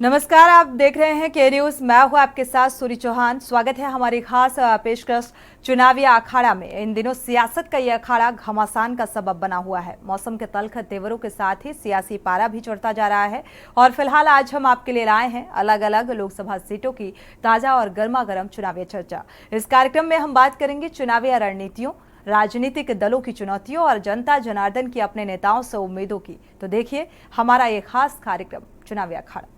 नमस्कार, आप देख रहे हैं के न्यूज। मैं हूं आपके साथ सूरी चौहान। स्वागत है हमारी खास पेशकश चुनावी अखाड़ा में। इन दिनों सियासत का यह अखाड़ा घमासान का सबब बना हुआ है। मौसम के तल्ख तेवरों के साथ ही सियासी पारा भी चढ़ता जा रहा है और फिलहाल आज हम आपके लिए लाए हैं अलग अलग लोकसभा सीटों की ताजा और गर्मागर्म चुनावी चर्चा। इस कार्यक्रम में हम बात करेंगे चुनावी रणनीतियों, राजनीतिक दलों की चुनौतियों और जनता जनार्दन की अपने नेताओं से उम्मीदों की। तो देखिए हमारा ये खास कार्यक्रम चुनावी अखाड़ा।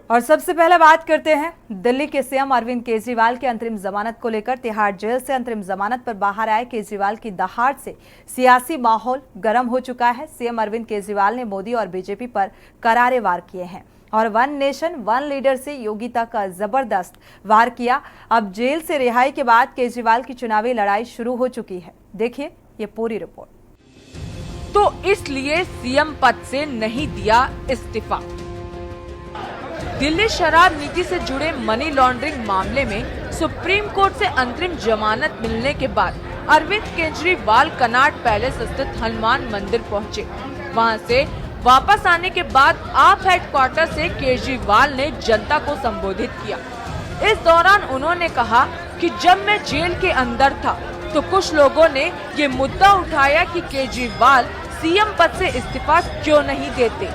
और सबसे पहले बात करते हैं दिल्ली के सीएम अरविंद केजरीवाल के अंतरिम जमानत को लेकर। तिहाड़ जेल से अंतरिम जमानत पर बाहर आए केजरीवाल की दहाड़ से सियासी माहौल गर्म हो चुका है। सीएम अरविंद केजरीवाल ने मोदी और बीजेपी पर करारे वार किए हैं और वन नेशन वन लीडर से योगी तक जबरदस्त वार किया। अब जेल से रिहाई के बाद केजरीवाल की चुनावी लड़ाई शुरू हो चुकी है। देखिए ये पूरी रिपोर्ट। तो इसलिए सीएम पद से नहीं दिया इस्तीफा। दिल्ली शराब नीति से जुड़े मनी लॉन्ड्रिंग मामले में सुप्रीम कोर्ट से अंतरिम जमानत मिलने के बाद अरविंद केजरीवाल कनॉट पैलेस स्थित हनुमान मंदिर पहुंचे। वहां से वापस आने के बाद आप हेडक्वार्टर से केजरीवाल ने जनता को संबोधित किया। इस दौरान उन्होंने कहा कि जब मैं जेल के अंदर था तो कुछ लोगों ने ये मुद्दा उठाया कि केजरीवाल सीएम पद से इस्तीफा क्यों नहीं देते।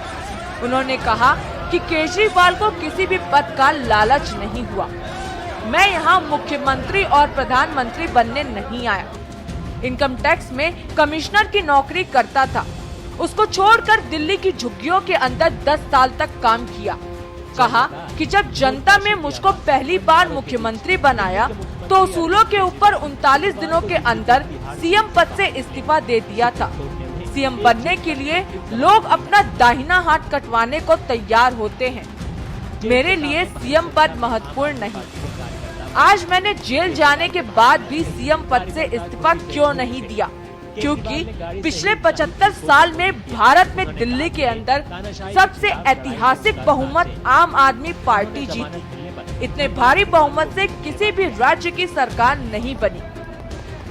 उन्होंने कहा कि केजरीवाल को किसी भी पद का लालच नहीं हुआ। मैं यहाँ मुख्यमंत्री और प्रधानमंत्री बनने नहीं आया। इनकम टैक्स में कमिश्नर की नौकरी करता था, उसको छोड़कर दिल्ली की झुग्गियों के अंदर 10 साल तक काम किया। कहा कि जब जनता में मुझको पहली बार मुख्यमंत्री बनाया तो उसूलों के ऊपर 39 दिनों के अंदर सीएम पद से इस्तीफा दे दिया था। सीएम बनने के लिए लोग अपना दाहिना हाथ कटवाने को तैयार होते हैं। मेरे लिए सीएम पद महत्वपूर्ण नहीं। आज मैंने जेल जाने के बाद भी सीएम पद से इस्तीफा क्यों नहीं दिया? क्योंकि पिछले 75 साल में भारत में दिल्ली के अंदर सबसे ऐतिहासिक बहुमत आम आदमी पार्टी जीती। इतने भारी बहुमत से किसी भी राज्य की सरकार नहीं बनी।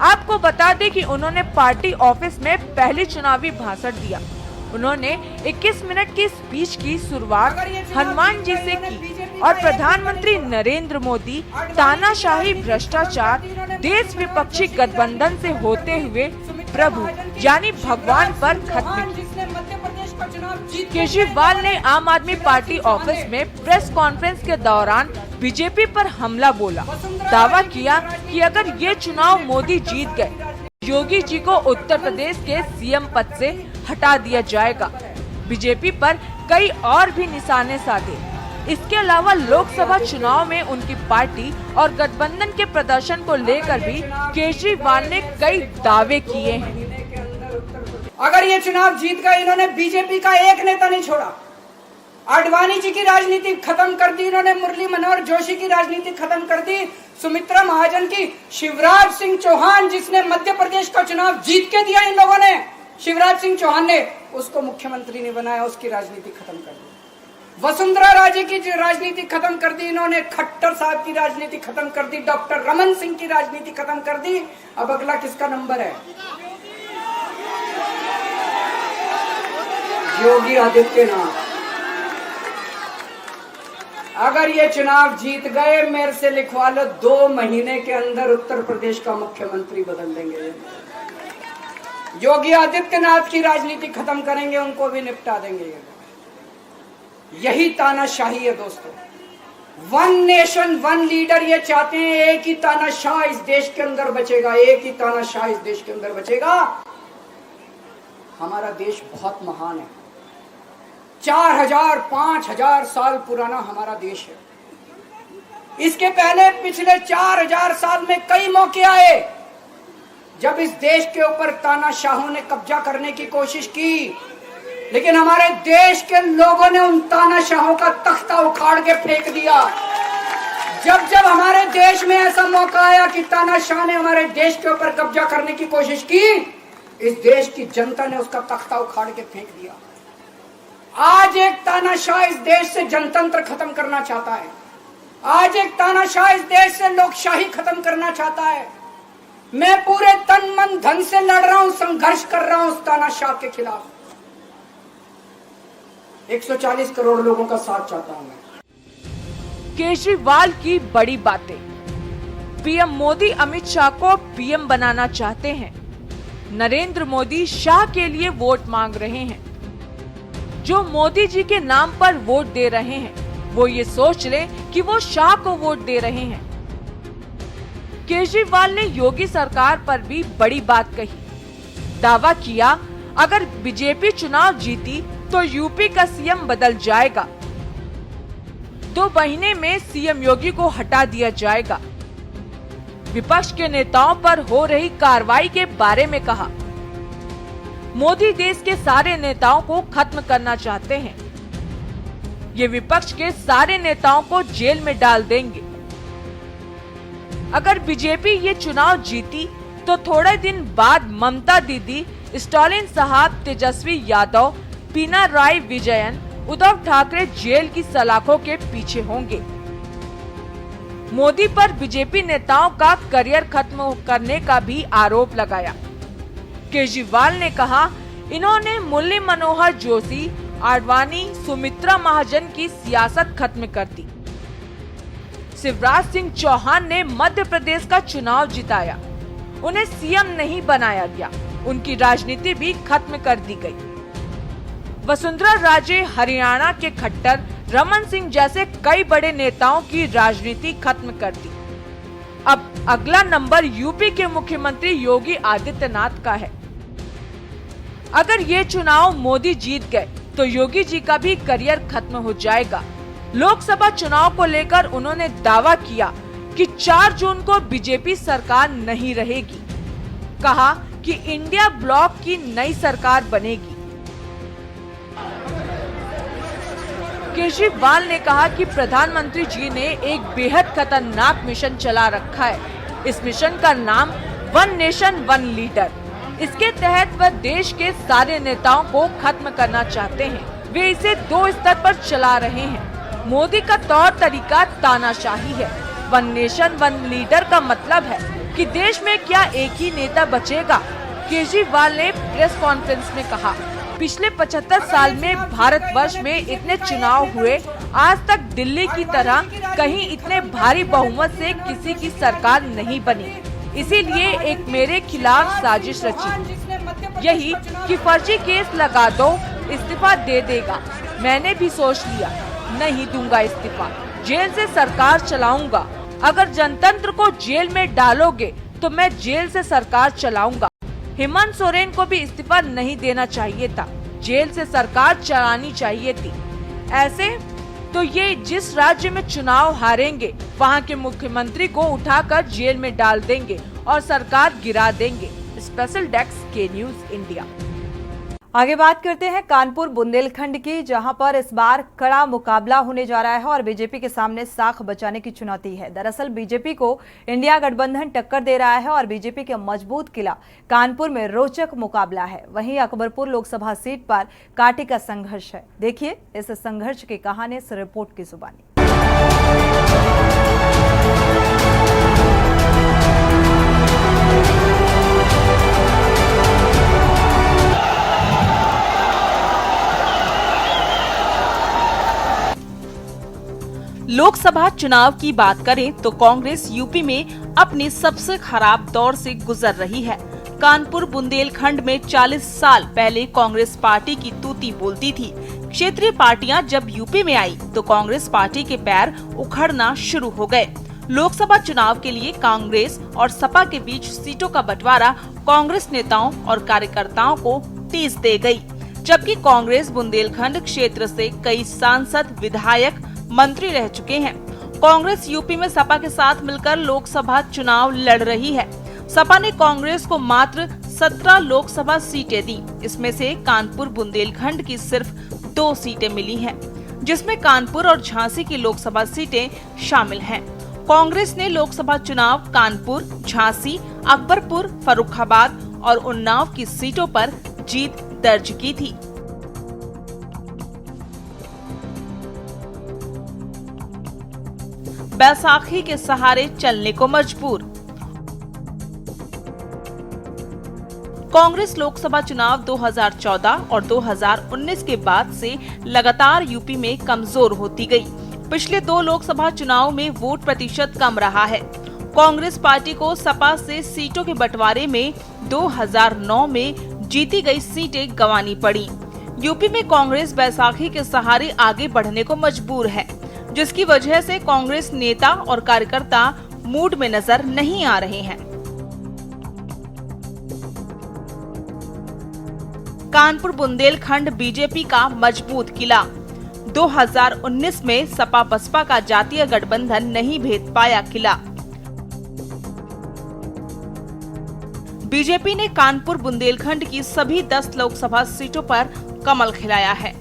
आपको बता दें कि उन्होंने पार्टी ऑफिस में पहली चुनावी भाषण दिया। उन्होंने 21 मिनट की स्पीच की शुरुआत हनुमान जी से की और प्रधानमंत्री नरेंद्र मोदी, तानाशाही, भ्रष्टाचार, देश विपक्षी गठबंधन से होते हुए प्रभु यानी भगवान पर खत्म की। केजरीवाल ने आम आदमी पार्टी ऑफिस में प्रेस कॉन्फ्रेंस के दौरान बीजेपी पर हमला बोला। दावा किया कि अगर ये चुनाव मोदी जीत गए, योगी जी को उत्तर प्रदेश के सीएम पद से हटा दिया जाएगा। बीजेपी पर कई और भी निशाने साधे। इसके अलावा लोकसभा चुनाव में उनकी पार्टी और गठबंधन के प्रदर्शन को लेकर भी केजरीवाल ने कई दावे किए हैं। अगर ये चुनाव जीत गए, इन्होंने बीजेपी का एक नेता नहीं छोड़ा। आडवाणी जी की राजनीति खत्म कर दी इन्होंने, मुरली मनोहर जोशी की राजनीति खत्म कर दी, सुमित्रा महाजन की, शिवराज सिंह चौहान जिसने मध्य प्रदेश का चुनाव जीत के दिया इन लोगों ने, शिवराज सिंह चौहान ने उसको मुख्यमंत्री नहीं बनाया, उसकी राजनीति खत्म कर दी। वसुंधरा राजे की राजनीति खत्म कर दी इन्होंने, खट्टर साहब की राजनीति खत्म कर दी, डॉक्टर रमन सिंह की राजनीति खत्म कर दी। अब अगला किसका नंबर है? योगी आदित्यनाथ। अगर ये चुनाव जीत गए, मेरे से लिखवा लो, 2 महीने के अंदर उत्तर प्रदेश का मुख्यमंत्री बदल देंगे। योगी आदित्यनाथ की राजनीति खत्म करेंगे, उनको भी निपटा देंगे। यही तानाशाही है दोस्तों। वन नेशन वन लीडर ये चाहते हैं। एक ही तानाशाह इस देश के अंदर बचेगा, एक ही तानाशाह इस देश के अंदर बचेगा। हमारा देश बहुत महान है। 4000 5000 साल पुराना हमारा देश है। इसके पहले पिछले 4000 साल में कई मौके आए जब इस देश के ऊपर तानाशाहों ने कब्जा करने की कोशिश की, लेकिन हमारे देश के लोगों ने उन तानाशाहों का तख्ता उखाड़ के फेंक दिया। जब जब हमारे देश में ऐसा मौका आया कि तानाशाह ने हमारे देश के ऊपर कब्जा करने की कोशिश की, इस देश की जनता ने उसका तख्ता उखाड़ के फेंक दिया। आज एक तानाशाह इस देश से जनतंत्र खत्म करना चाहता है। आज एक तानाशाह इस देश से लोकशाही खत्म करना चाहता है। मैं पूरे तन मन धन से लड़ रहा हूं, संघर्ष कर रहा हूं उस तानाशाह के खिलाफ। 140 करोड़ लोगों का साथ चाहता हूं मैं। केजरीवाल की बड़ी बातें। पीएम मोदी अमित शाह को पीएम बनाना चाहते हैं। नरेंद्र मोदी शाह के लिए वोट मांग रहे हैं। जो मोदी जी के नाम पर वोट दे रहे हैं वो ये सोच लें कि वो शाह को वोट दे रहे हैं। केजरीवाल ने योगी सरकार पर भी बड़ी बात कही। दावा किया अगर बीजेपी चुनाव जीती तो यूपी का सीएम बदल जाएगा। 2 महीने में सीएम योगी को हटा दिया जाएगा। विपक्ष के नेताओं पर हो रही कार्रवाई के बारे में कहा, मोदी देश के सारे नेताओं को खत्म करना चाहते हैं। ये विपक्ष के सारे नेताओं को जेल में डाल देंगे। अगर बीजेपी ये चुनाव जीती तो थोड़े दिन बाद ममता दीदी, स्टालिन साहब, तेजस्वी यादव, पिनाराई विजयन, उद्धव ठाकरे जेल की सलाखों के पीछे होंगे। मोदी पर बीजेपी नेताओं का करियर खत्म करने का भी आरोप लगाया। केजरीवाल ने कहा, इन्होंने मुरली मनोहर जोशी, आडवाणी, सुमित्रा महाजन की सियासत खत्म कर दी। शिवराज सिंह चौहान ने मध्य प्रदेश का चुनाव जिताया, उन्हें सीएम नहीं बनाया गया, उनकी राजनीति भी खत्म कर दी गई। वसुंधरा राजे हरियाणा के खट्टर, रमन सिंह जैसे कई बड़े नेताओं की राजनीति खत्म कर दी। अब अगला नंबर यूपी के मुख्यमंत्री योगी आदित्यनाथ का है। अगर ये चुनाव मोदी जीत गए तो योगी जी का भी करियर खत्म हो जाएगा। लोकसभा चुनाव को लेकर उन्होंने दावा किया कि 4 जून को बीजेपी सरकार नहीं रहेगी। कहा कि इंडिया ब्लॉक की नई सरकार बनेगी। केजरीवाल ने कहा कि प्रधानमंत्री जी ने एक बेहद खतरनाक मिशन चला रखा है। इस मिशन का नाम वन नेशन वन लीडर। इसके तहत वह देश के सारे नेताओं को खत्म करना चाहते हैं। वे इसे 2 स्तर पर चला रहे हैं। मोदी का तौर तरीका तानाशाही है। वन नेशन वन लीडर का मतलब है कि देश में क्या एक ही नेता बचेगा। केजरीवाल ने प्रेस कॉन्फ्रेंस में कहा, पिछले 75 साल में भारतवर्ष में इतने चुनाव हुए, आज तक दिल्ली की तरह कहीं इतने भारी बहुमत से किसी की सरकार नहीं बनी। इसीलिए एक मेरे खिलाफ साजिश रची, यही कि फर्जी केस लगा दो, इस्तीफा दे देगा। मैंने भी सोच लिया, नहीं दूंगा इस्तीफा, जेल से सरकार चलाऊंगा। अगर जनतंत्र को जेल में डालोगे तो मैं जेल से सरकार चलाऊंगा। हेमंत सोरेन को भी इस्तीफा नहीं देना चाहिए था, जेल से सरकार चलानी चाहिए थी। ऐसे तो ये जिस राज्य में चुनाव हारेंगे वहां के मुख्यमंत्री को उठाकर जेल में डाल देंगे और सरकार गिरा देंगे। स्पेशल डेस्क के न्यूज इंडिया। आगे बात करते हैं कानपुर बुंदेलखंड की, जहां पर इस बार कड़ा मुकाबला होने जा रहा है और बीजेपी के सामने साख बचाने की चुनौती है। दरअसल बीजेपी को इंडिया गठबंधन टक्कर दे रहा है और बीजेपी के मजबूत किला कानपुर में रोचक मुकाबला है। वहीं अकबरपुर लोकसभा सीट पर कांटे का संघर्ष है। देखिए इस संघर्ष की कहानी इस रिपोर्ट की जुबानी। लोकसभा चुनाव की बात करें तो कांग्रेस यूपी में अपने सबसे खराब दौर से गुजर रही है। कानपुर बुंदेलखंड में 40 साल पहले कांग्रेस पार्टी की तूती बोलती थी। क्षेत्रीय पार्टियां जब यूपी में आई तो कांग्रेस पार्टी के पैर उखड़ना शुरू हो गए। लोकसभा चुनाव के लिए कांग्रेस और सपा के बीच सीटों का बंटवारा कांग्रेस नेताओं और कार्यकर्ताओं को टीस दे गई, जबकि कांग्रेस बुंदेलखंड क्षेत्र से कई सांसद, विधायक, मंत्री रह चुके हैं। कांग्रेस यूपी में सपा के साथ मिलकर लोकसभा चुनाव लड़ रही है। सपा ने कांग्रेस को मात्र 17 लोकसभा सीटें दी। इसमें से कानपुर बुंदेलखंड की सिर्फ 2 सीटें मिली हैं, जिसमें कानपुर और झांसी की लोकसभा सीटें शामिल हैं। कांग्रेस ने लोकसभा चुनाव कानपुर, झांसी, अकबरपुर, फर्रुखाबाद और उन्नाव की सीटों पर जीत दर्ज की थी। बैसाखी के सहारे चलने को मजबूर। कांग्रेस लोकसभा चुनाव 2014 और 2019 के बाद से लगातार यूपी में कमजोर होती गई। पिछले 2 लोकसभा चुनाव में वोट प्रतिशत कम रहा है। कांग्रेस पार्टी को सपा से सीटों के बंटवारे में 2009 में जीती गई सीटें गंवानी पड़ी। यूपी में कांग्रेस बैसाखी के सहारे आगे बढ़ने को मजबूर है, जिसकी वजह से कांग्रेस नेता और कार्यकर्ता मूड में नजर नहीं आ रहे हैं। कानपुर बुंदेलखंड बीजेपी का मजबूत किला। 2019 में सपा बसपा का जातीय गठबंधन नहीं भेद पाया किला। बीजेपी ने कानपुर बुंदेलखंड की सभी 10 लोकसभा सीटों पर कमल खिलाया है।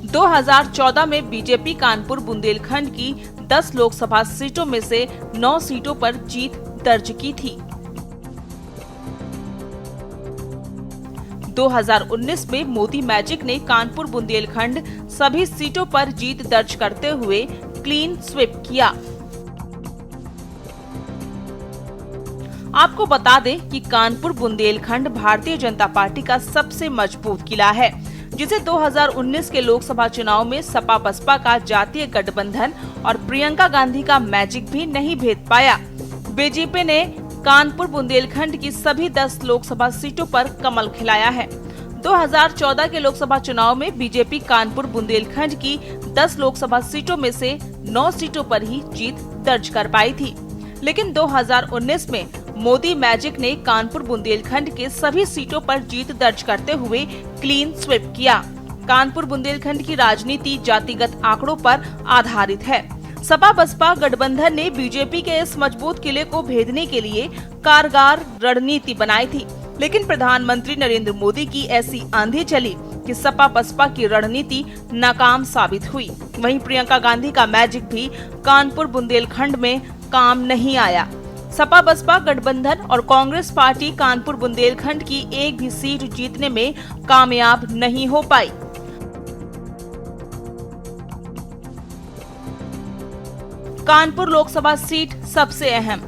2014 में बीजेपी कानपुर बुंदेलखंड की 10 लोकसभा सीटों में से 9 सीटों पर जीत दर्ज की थी। 2019 में मोदी मैजिक ने कानपुर बुंदेलखंड सभी सीटों पर जीत दर्ज करते हुए क्लीन स्वीप किया। आपको बता दें कि कानपुर बुंदेलखंड भारतीय जनता पार्टी का सबसे मजबूत किला है, जिसे 2019 के लोकसभा चुनाव में सपा बसपा का जातीय गठबंधन और प्रियंका गांधी का मैजिक भी नहीं भेद पाया। बीजेपी ने कानपुर बुंदेलखंड की सभी 10 लोकसभा सीटों पर कमल खिलाया है। 2014 के लोकसभा चुनाव में बीजेपी कानपुर बुंदेलखंड की 10 लोकसभा सीटों में से 9 सीटों पर ही जीत दर्ज कर पाई थी, लेकिन 2019 में मोदी मैजिक ने कानपुर बुंदेलखंड के सभी सीटों पर जीत दर्ज करते हुए क्लीन स्वीप किया। कानपुर बुंदेलखंड की राजनीति जातिगत आंकड़ों पर आधारित है। सपा बसपा गठबंधन ने बीजेपी के इस मजबूत किले को भेदने के लिए कारगर रणनीति बनाई थी, लेकिन प्रधानमंत्री नरेंद्र मोदी की ऐसी आंधी चली कि सपा बसपा की रणनीति नाकाम साबित हुई। वहीं प्रियंका गांधी का मैजिक भी कानपुर बुंदेलखंड में काम नहीं आया। सपा बसपा गठबंधन और कांग्रेस पार्टी कानपुर बुंदेलखंड की एक भी सीट जीतने में कामयाब नहीं हो पाई। कानपुर लोकसभा सीट सबसे अहम।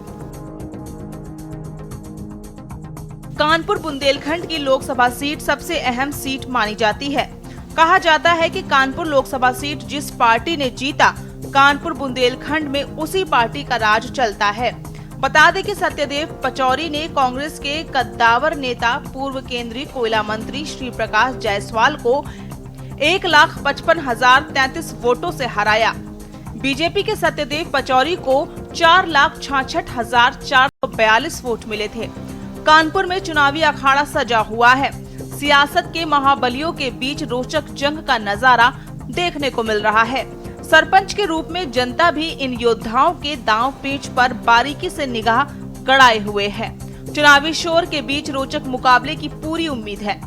कानपुर बुंदेलखंड की लोकसभा सीट सबसे अहम सीट मानी जाती है। कहा जाता है कि कानपुर लोकसभा सीट जिस पार्टी ने जीता, कानपुर बुंदेलखंड में उसी पार्टी का राज चलता है। बता दें कि सत्यदेव पचौरी ने कांग्रेस के कद्दावर नेता पूर्व केंद्रीय कोयला मंत्री श्री प्रकाश जायसवाल को 1,55,033 वोटों से हराया। बीजेपी के सत्यदेव पचौरी को 4,66,442 वोट मिले थे। कानपुर में चुनावी अखाड़ा सजा हुआ है। सियासत के महाबलियों के बीच रोचक जंग का नजारा देखने को मिल रहा है। सरपंच के रूप में जनता भी इन योद्धाओं के दांव पेच पर बारीकी से निगाह गड़ाए हुए है। चुनावी शोर के बीच रोचक मुकाबले की पूरी उम्मीद है।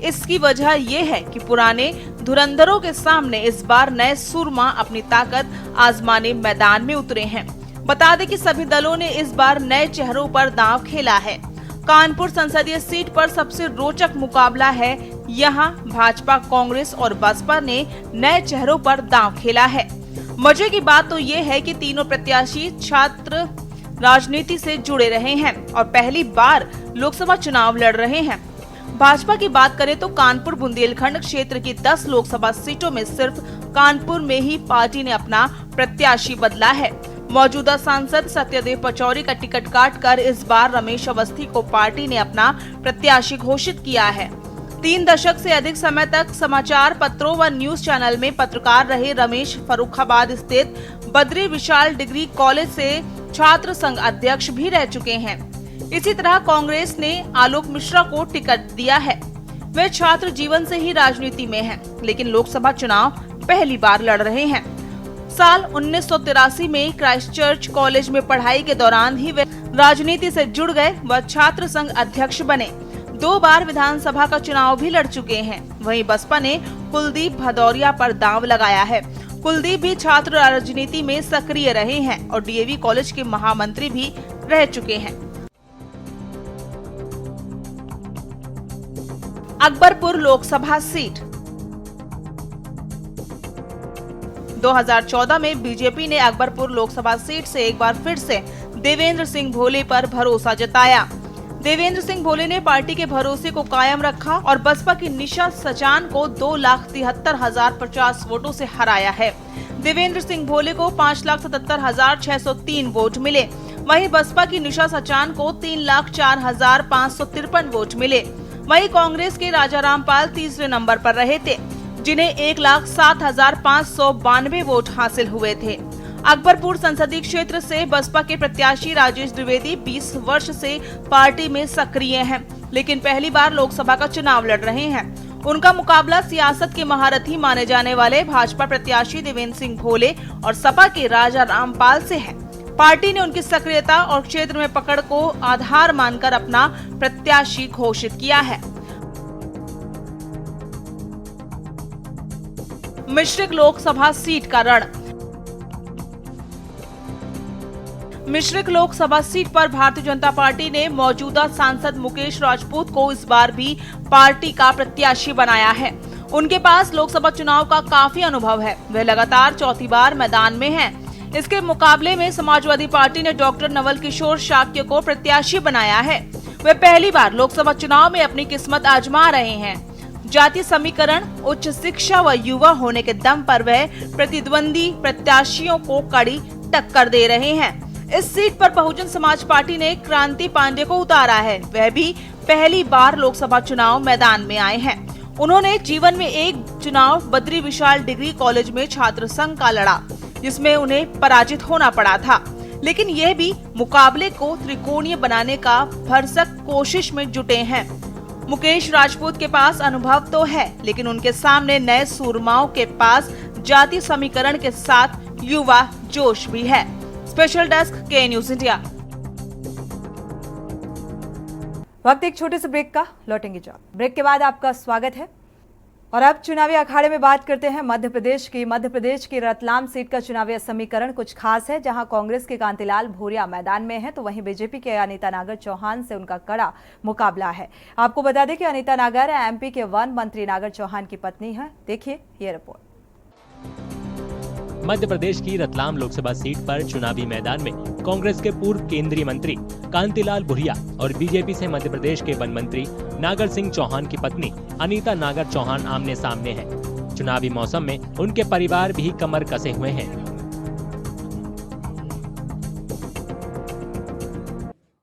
इसकी वजह ये है कि पुराने धुरंधरों के सामने इस बार नए सुरमा अपनी ताकत आजमाने मैदान में उतरे हैं। बता दें कि सभी दलों ने इस बार नए चेहरों पर दांव खेला है। कानपुर संसदीय सीट पर सबसे रोचक मुकाबला है। यहाँ भाजपा, कांग्रेस और बसपा ने नए चेहरों पर दांव खेला है। मजे की बात तो ये है कि तीनों प्रत्याशी छात्र राजनीति से जुड़े रहे हैं और पहली बार लोकसभा चुनाव लड़ रहे हैं। भाजपा की बात करें तो कानपुर बुंदेलखंड क्षेत्र की 10 लोकसभा सीटों में सिर्फ कानपुर में ही पार्टी ने अपना प्रत्याशी बदला है। मौजूदा सांसद सत्यदेव पचौरी का टिकट काटकर इस बार रमेश अवस्थी को पार्टी ने अपना प्रत्याशी घोषित किया है। 3 दशक से अधिक समय तक समाचार पत्रों व न्यूज चैनल में पत्रकार रहे रमेश फर्रुखाबाद स्थित बद्री विशाल डिग्री कॉलेज से छात्र संघ अध्यक्ष भी रह चुके हैं। इसी तरह कांग्रेस ने आलोक मिश्रा को टिकट दिया है। वे छात्र जीवन से ही राजनीति में हैं, लेकिन लोकसभा चुनाव पहली बार लड़ रहे हैं। साल 1983 में क्राइस्टचर्च कॉलेज में पढ़ाई के दौरान ही वे राजनीति से जुड़ गए व छात्र संघ अध्यक्ष बने। 2 बार विधानसभा का चुनाव भी लड़ चुके हैं। वहीं बसपा ने कुलदीप भदौरिया पर दांव लगाया है। कुलदीप भी छात्र राजनीति में सक्रिय रहे हैं और डीएवी कॉलेज के महामंत्री भी रह चुके हैं। अकबरपुर लोकसभा सीट। 2014 में बीजेपी ने अकबरपुर लोकसभा सीट से एक बार फिर से देवेंद्र सिंह भोले पर भरोसा जताया। देवेंद्र सिंह भोले ने पार्टी के भरोसे को कायम रखा और बसपा की निशा सचान को 2,73,050 वोटों से हराया है। देवेंद्र सिंह भोले को 5,77,603 वोट मिले। वहीं बसपा की निशा सचान को 3,04,553 वोट मिले। वहीं कांग्रेस के राजा रामपाल तीसरे नंबर पर रहे थे, जिन्हें 1,07,592 वोट हासिल हुए थे। अकबरपुर संसदीय क्षेत्र से बसपा के प्रत्याशी राजेश द्विवेदी 20 वर्ष से पार्टी में सक्रिय हैं, लेकिन पहली बार लोकसभा का चुनाव लड़ रहे हैं। उनका मुकाबला सियासत के महारथी माने जाने वाले भाजपा प्रत्याशी देवेंद्र सिंह भोले और सपा के राजा रामपाल से है। पार्टी ने उनकी सक्रियता और क्षेत्र में पकड़ को आधार मानकर अपना प्रत्याशी घोषित किया है। मिश्रिक लोकसभा सीट का रण। मिश्रिक लोकसभा सीट पर भारतीय जनता पार्टी ने मौजूदा सांसद मुकेश राजपूत को इस बार भी पार्टी का प्रत्याशी बनाया है। उनके पास लोकसभा चुनाव का काफी अनुभव है। वे लगातार चौथी बार मैदान में हैं। इसके मुकाबले में समाजवादी पार्टी ने डॉक्टर नवल किशोर शाक्य को प्रत्याशी बनाया है। वे पहली बार लोकसभा चुनाव में अपनी किस्मत आजमा रहे हैं। जातीय समीकरण, उच्च शिक्षा व युवा होने के दम पर वह प्रतिद्वंदी प्रत्याशियों को कड़ी टक्कर दे रहे हैं। इस सीट पर बहुजन समाज पार्टी ने क्रांति पांडे को उतारा है। वह भी पहली बार लोकसभा चुनाव मैदान में आए हैं। उन्होंने जीवन में एक चुनाव बद्री विशाल डिग्री कॉलेज में छात्र संघ का लड़ा, जिसमें उन्हें पराजित होना पड़ा था, लेकिन यह भी मुकाबले को त्रिकोणीय बनाने का भरसक कोशिश में जुटे हैं। मुकेश राजपूत के पास अनुभव तो है, लेकिन उनके सामने नए सूरमाओं के पास जातीय समीकरण के साथ युवा जोश भी है। स्पेशल डेस्क के न्यूज इंडिया। वक्त एक छोटे से ब्रेक का, लौटेंगे जॉब। ब्रेक के बाद आपका स्वागत है और अब चुनावी अखाड़े में बात करते हैं मध्य प्रदेश की रतलाम सीट का चुनावी समीकरण कुछ खास है, जहां कांग्रेस के कांतिलाल भूरिया मैदान में है, तो वहीं बीजेपी के अनीता नागर चौहान से उनका कड़ा मुकाबला है। आपको बता दें कि अनीता नागर एमपी के वन मंत्री नागर चौहान की पत्नी है। देखिए ये रिपोर्ट। मध्य प्रदेश की रतलाम लोकसभा सीट पर चुनावी मैदान में कांग्रेस के पूर्व केंद्रीय मंत्री कांतिलाल भूरिया और बीजेपी से मध्य प्रदेश के वन मंत्री नागर सिंह चौहान की पत्नी अनीता नागर चौहान आमने सामने हैं। चुनावी मौसम में उनके परिवार भी कमर कसे हुए हैं।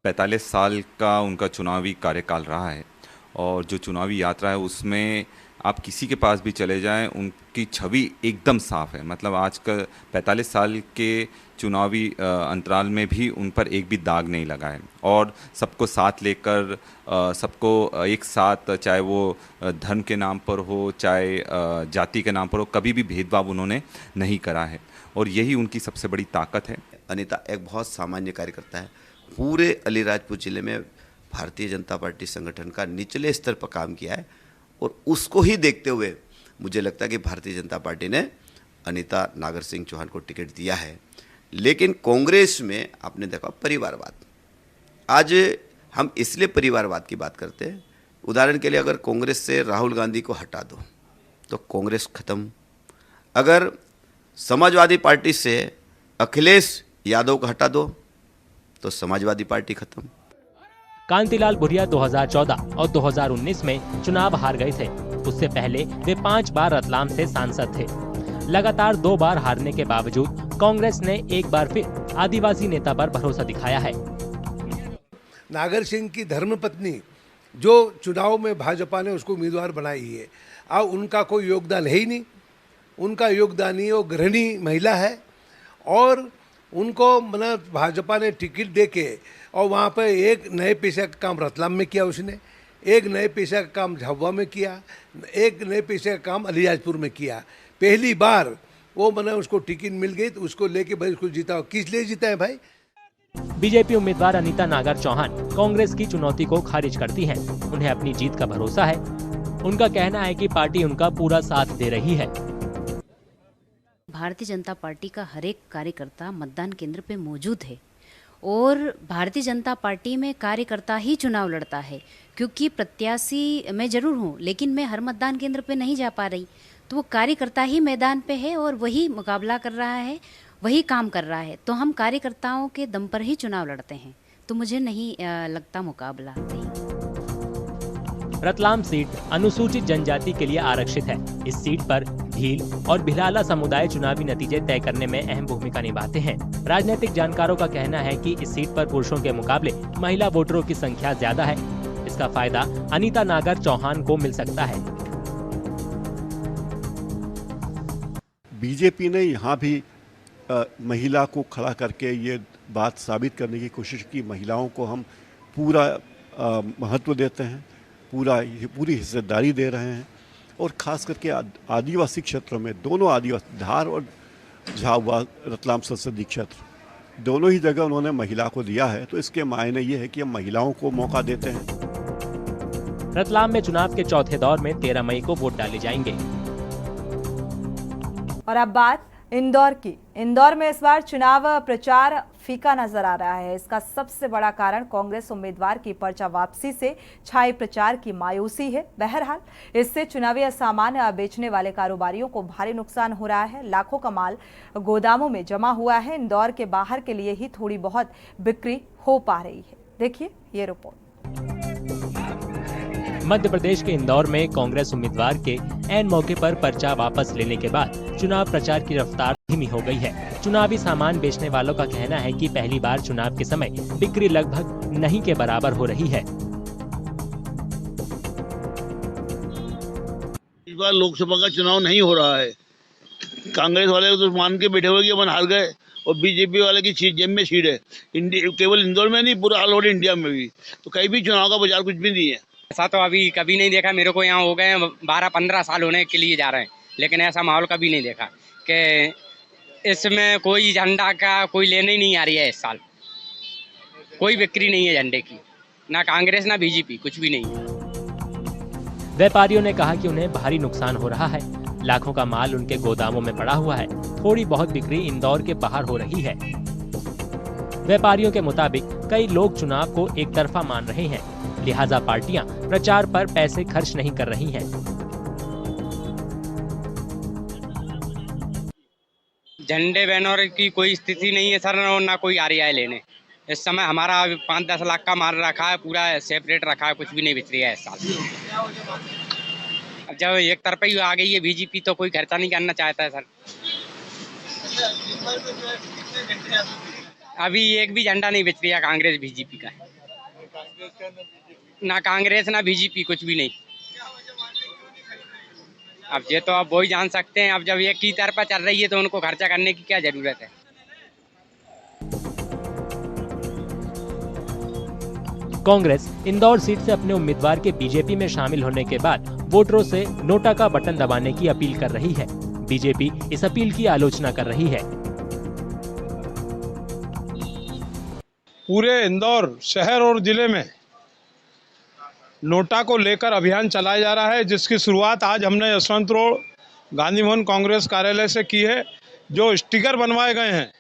45 साल का उनका चुनावी कार्यकाल रहा है और जो चुनावी यात्रा है उसमें आप किसी के पास भी चले जाएं, उनकी छवि एकदम साफ है। मतलब आज का 45 साल के चुनावी अंतराल में भी उन पर एक भी दाग नहीं लगा है और सबको साथ लेकर सबको एक साथ, चाहे वो धर्म के नाम पर हो चाहे जाति के नाम पर हो, कभी भी भेदभाव उन्होंने नहीं करा है और यही उनकी सबसे बड़ी ताकत है। अनीता एक बहुत सामान्य कार्यकर्ता है। पूरे अलीराजपुर जिले में भारतीय जनता पार्टी संगठन का निचले स्तर पर काम किया है और उसको ही देखते हुए मुझे लगता है कि भारतीय जनता पार्टी ने अनीता नागर सिंह चौहान को टिकट दिया है। लेकिन कांग्रेस में आपने देखा परिवारवाद। आज हम इसलिए परिवारवाद की बात करते हैं, उदाहरण के लिए अगर कांग्रेस से राहुल गांधी को हटा दो तो कांग्रेस खत्म। अगर समाजवादी पार्टी से अखिलेश यादव को हटा दो तो समाजवादी पार्टी खत्म। कांतिलाल भूरिया 2014 और 2019 में चुनाव हार गए थे। उससे पहले वे 5 बार रतलाम से सांसद थे। लगातार 2 बार हारने के बावजूद कांग्रेस ने एक बार फिर आदिवासी नेता पर भरोसा दिखाया है। नागर सिंह की धर्मपत्नी जो चुनाव में भाजपा ने उसको उम्मीदवार बनाई है, अब उनका कोई योगदान है ही नहीं। उनका योगदान ही वो गृहिणी महिला है और उनको मतलब भाजपा ने टिकट देके और वहाँ पर एक नए पेशा का काम रतलाम में किया, उसने एक नए पेशा का काम झाबुआ में किया, एक नए पेशा का काम अलीराजपुर में किया। पहली बार वो मतलब उसको टिकट मिल गई तो उसको लेके भाई उसको जीता। किस लिए जीता है भाई? बीजेपी उम्मीदवार अनीता नागर चौहान कांग्रेस की चुनौती को खारिज करती हैं। उन्हें अपनी जीत का भरोसा है। उनका कहना है कि पार्टी उनका पूरा साथ दे रही है। भारतीय जनता पार्टी का हर एक कार्यकर्ता मतदान केंद्र पे मौजूद है और भारतीय जनता पार्टी में कार्यकर्ता ही चुनाव लड़ता है, क्योंकि प्रत्याशी मैं जरूर हूँ लेकिन मैं हर मतदान केंद्र पे नहीं जा पा रही, तो वो कार्यकर्ता ही मैदान पे है और वही मुकाबला कर रहा है वही काम कर रहा है, तो हम कार्यकर्ताओं के दम पर ही चुनाव लड़ते हैं। तो मुझे नहीं लगता मुकाबला नहीं। रतलाम सीट अनुसूचित जनजाति के लिए आरक्षित है। इस सीट पर भील और भिलाला समुदाय चुनावी नतीजे तय करने में अहम भूमिका निभाते हैं। राजनीतिक जानकारों का कहना है कि इस सीट पर पुरुषों के मुकाबले महिला वोटरों की संख्या ज्यादा है। इसका फायदा अनीता नागर चौहान को मिल सकता है। बीजेपी ने यहाँ भी महिला को खड़ा करके ये बात साबित करने की कोशिश की, महिलाओं को हम पूरा महत्व देते हैं, पूरी हिस्सेदारी दे रहे हैं। और ख़ास करके आदिवासी क्षेत्रों में, दोनों आदिवासी धार और झाबुआ रतलाम संसदीय क्षेत्र, दोनों ही जगह उन्होंने महिला को दिया है। तो इसके मायने ये है कि हम महिलाओं को मौका देते हैं। रतलाम में चुनाव के चौथे दौर में 13 मई को वोट डाले जाएंगे। और अब बात इंदौर की। इंदौर में इस बार चुनाव प्रचार फीका नजर आ रहा है। इसका सबसे बड़ा कारण कांग्रेस उम्मीदवार की पर्चा वापसी से छाई प्रचार की मायूसी है। बहरहाल इससे चुनावी सामान बेचने वाले कारोबारियों को भारी नुकसान हो रहा है। लाखों का माल गोदामों में जमा हुआ है। इंदौर के बाहर के लिए ही थोड़ी बहुत बिक्री हो पा रही है। देखिए ये रिपोर्ट। मध्य प्रदेश के इंदौर में कांग्रेस उम्मीदवार के ऐन मौके पर पर्चा वापस लेने के बाद चुनाव प्रचार की रफ्तार धीमी हो गई है। चुनावी सामान बेचने वालों का कहना है कि पहली बार चुनाव के समय बिक्री लगभग नहीं के बराबर हो रही है। इस बार लोकसभा का चुनाव नहीं हो रहा है। कांग्रेस वाले तो मान के बैठे हुए कि अपन हार गए, और बीजेपी वाले की जेब में सीट है। केवल इंदौर में नहीं, पूरा ऑल ओवर इंडिया में भी। तो कहीं भी चुनाव का बाजार कुछ भी नहीं है। ऐसा तो अभी कभी नहीं देखा। मेरे को यहाँ हो गए 12-15 साल होने के लिए जा रहे हैं, लेकिन ऐसा माहौल कभी नहीं देखा कि इसमें कोई झंडा का कोई लेने ही नहीं आ रही है। इस साल कोई बिक्री नहीं है झंडे की, ना कांग्रेस ना बीजेपी, कुछ भी नहीं है। व्यापारियों ने कहा कि उन्हें भारी नुकसान हो रहा है। लाखों का माल उनके गोदामों में पड़ा हुआ है। थोड़ी बहुत बिक्री इंदौर के बाहर हो रही है। व्यापारियों के मुताबिक कई लोग चुनाव को एक तरफा मान रहे हैं, लिहाजा पार्टियां प्रचार पर पैसे खर्च नहीं कर रही हैं। झंडे बैनर की कोई स्थिति नहीं है सर, ना कोई आ रही है लेने। इस समय हमारा 5-10 लाख का माल रखा है, पूरा सेपरेट रखा है, कुछ भी नहीं बिक रही है इस साल। अब जब एक तरफा ही आ गई है बीजेपी, तो कोई खर्चा नहीं करना चाहता है सर। अभी एक भी झंडा नहीं बिक रहा कांग्रेस बीजेपी का, ना कांग्रेस ना बीजेपी, कुछ भी नहीं। अब ये तो आप वही जान सकते हैं। अब जब एक की तरफा चल रही है तो उनको खर्चा करने की क्या जरूरत है। कांग्रेस इंदौर सीट से अपने उम्मीदवार के बीजेपी में शामिल होने के बाद वोटरों से नोटा का बटन दबाने की अपील कर रही है। बीजेपी इस अपील की आलोचना कर रही है। पूरे इंदौर शहर और जिले में नोटा को लेकर अभियान चलाया जा रहा है, जिसकी शुरुआत आज हमने यशवंत रोड गांधी भवन कांग्रेस कार्यालय से की है। जो स्टिकर बनवाए गए हैं,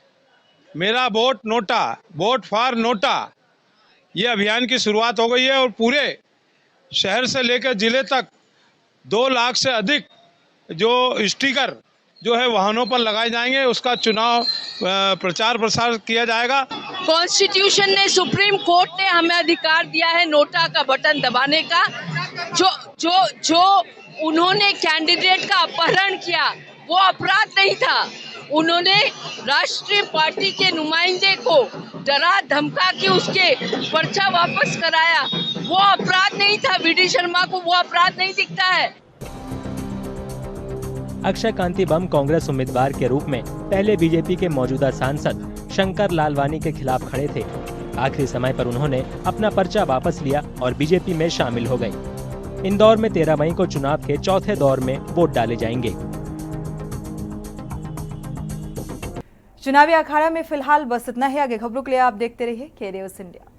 मेरा vote NOTA, vote for NOTA, ये अभियान की शुरुआत हो गई है। और पूरे शहर से लेकर जिले तक 2 लाख से अधिक जो स्टिकर जो है वाहनों पर लगाए जाएंगे। उसका चुनाव प्रचार प्रसार किया जाएगा। कॉन्स्टिट्यूशन ने, सुप्रीम कोर्ट ने हमें अधिकार दिया है नोटा का बटन दबाने का। जो उन्होंने कैंडिडेट का अपहरण किया वो अपराध नहीं था। उन्होंने राष्ट्रीय पार्टी के नुमाइंदे को डरा धमका के उसके पर्चा वापस कराया, वो अपराध नहीं था। वी.डी. शर्मा को वो अपराध नहीं दिखता है। अक्षय कांति बम कांग्रेस उम्मीदवार के रूप में पहले बीजेपी के मौजूदा सांसद शंकर लालवानी के खिलाफ खड़े थे। आखिरी समय पर उन्होंने अपना पर्चा वापस लिया और बीजेपी में शामिल हो गए। इंदौर में 13 मई को चुनाव के चौथे दौर में वोट डाले जाएंगे। चुनावी अखाड़ा में फिलहाल बस इतना ही। आगे खबरों के लिए आप देखते रहिए के न्यूज़ इंडिया।